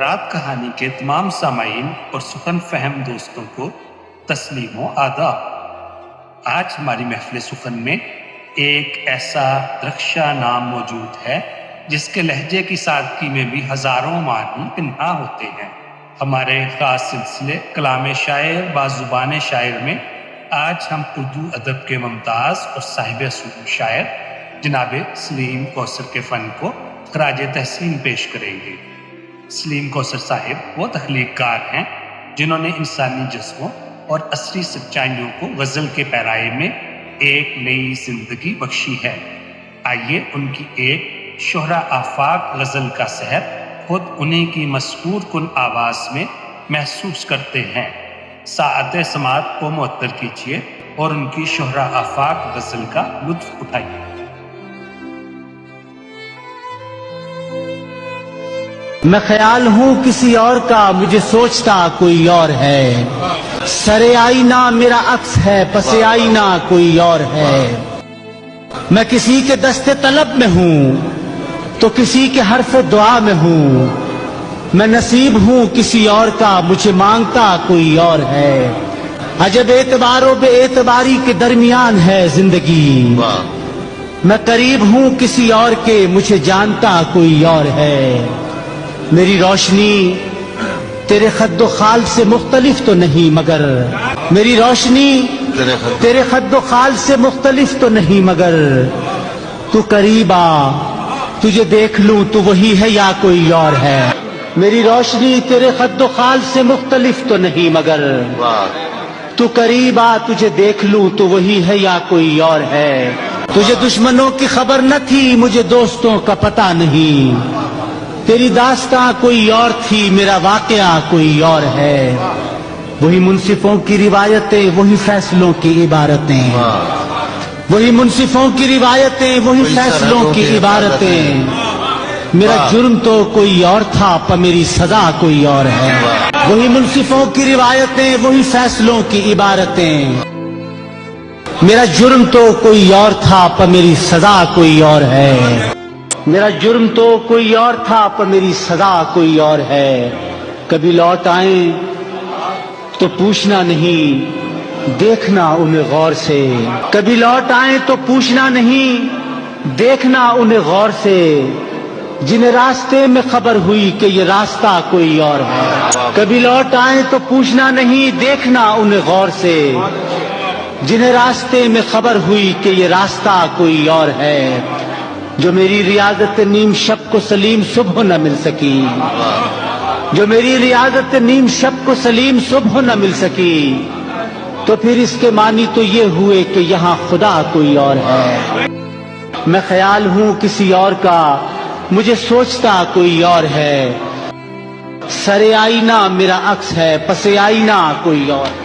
رات کہانی کے تمام سامعین اور سخن فہم دوستوں کو تسلیم و آداب۔ آج ہماری محفل سخن میں ایک ایسا رخشہ نام موجود ہے جس کے لہجے کی سادگی میں بھی ہزاروں معنی پنہاں ہوتے ہیں۔ ہمارے خاص سلسلے کلام شاعر بازبان شاعر میں آج ہم اردو ادب کے ممتاز اور صاحب اصول شاعر جناب سلیم کوثر کے فن کو خراج تحسین پیش کریں گے۔ سلیم کوثر صاحب وہ تخلیق کار ہیں جنہوں نے انسانی جذبوں اور عصری سچائیوں کو غزل کے پیرائے میں ایک نئی زندگی بخشی ہے۔ آئیے ان کی ایک شہرہ آفاق غزل کا سحر خود انہیں کی مسحور کن آواز میں محسوس کرتے ہیں۔ ساعت سماعت کو معطر کیجیے اور ان کی شہرہ آفاق غزل کا لطف اٹھائیے۔ میں خیال ہوں کسی اور کا، مجھے سوچتا کوئی اور ہے۔ سر آئینہ میرا عکس ہے، پس آئینہ کوئی اور ہے۔ میں کسی کے دست طلب میں ہوں تو کسی کے حرف دعا میں ہوں۔ میں نصیب ہوں کسی اور کا، مجھے مانگتا کوئی اور ہے۔ عجب اعتبار و بے اعتباری کے درمیان ہے زندگی۔ میں قریب ہوں کسی اور کے، مجھے جانتا کوئی اور ہے۔ میری روشنی تیرے خد و خال سے مختلف تو نہیں مگر، میری روشنی تیرے خد و خال سے مختلف تو نہیں مگر، تو قریب آ تجھے دیکھ لوں تو وہی ہے یا کوئی اور ہے۔ میری روشنی تیرے خد و خال سے مختلف تو نہیں مگر، تو قریب آ تجھے دیکھ لوں تو وہی ہے یا کوئی اور ہے۔ تجھے دشمنوں کی خبر نہ تھی، مجھے دوستوں کا پتہ نہیں۔ تیری داستاں کوئی اور تھی، میرا واقعہ کوئی اور ہے۔ وہی منصفوں کی روایتیں، وہی فیصلوں کی عبارتیں، وہی منصفوں کی روایتیں، وہی فیصلوں کی عبارتیں۔ میرا جرم تو کوئی اور تھا، پر میری سزا کوئی اور ہے۔ وہی منصفوں کی روایتیں، وہی فیصلوں کی عبارتیں۔ میرا جرم تو کوئی اور تھا، پر میری سزا کوئی اور ہے۔ میرا جرم تو کوئی اور تھا، پر میری سزا کوئی اور ہے۔ کبھی لوٹ آئیں تو پوچھنا نہیں، دیکھنا انہیں غور سے۔ کبھی لوٹ آئیں تو پوچھنا نہیں، دیکھنا انہیں غور سے۔ جنہیں راستے میں خبر ہوئی کہ یہ راستہ کوئی اور ہے۔ کبھی لوٹ آئیں تو پوچھنا نہیں، دیکھنا انہیں غور سے۔ جنہیں راستے میں خبر ہوئی کہ یہ راستہ کوئی اور ہے۔ جو میری ریاضت نیم شب کو سلیم صبح نہ مل سکی، جو میری ریاضت نیم شب کو سلیم صبح نہ مل سکی، تو پھر اس کے معنی تو یہ ہوئے کہ یہاں خدا کوئی اور ہے۔ میں خیال ہوں کسی اور کا، مجھے سوچتا کوئی اور ہے۔ سر آئینہ میرا عکس ہے، پس آئینہ کوئی اور ہے۔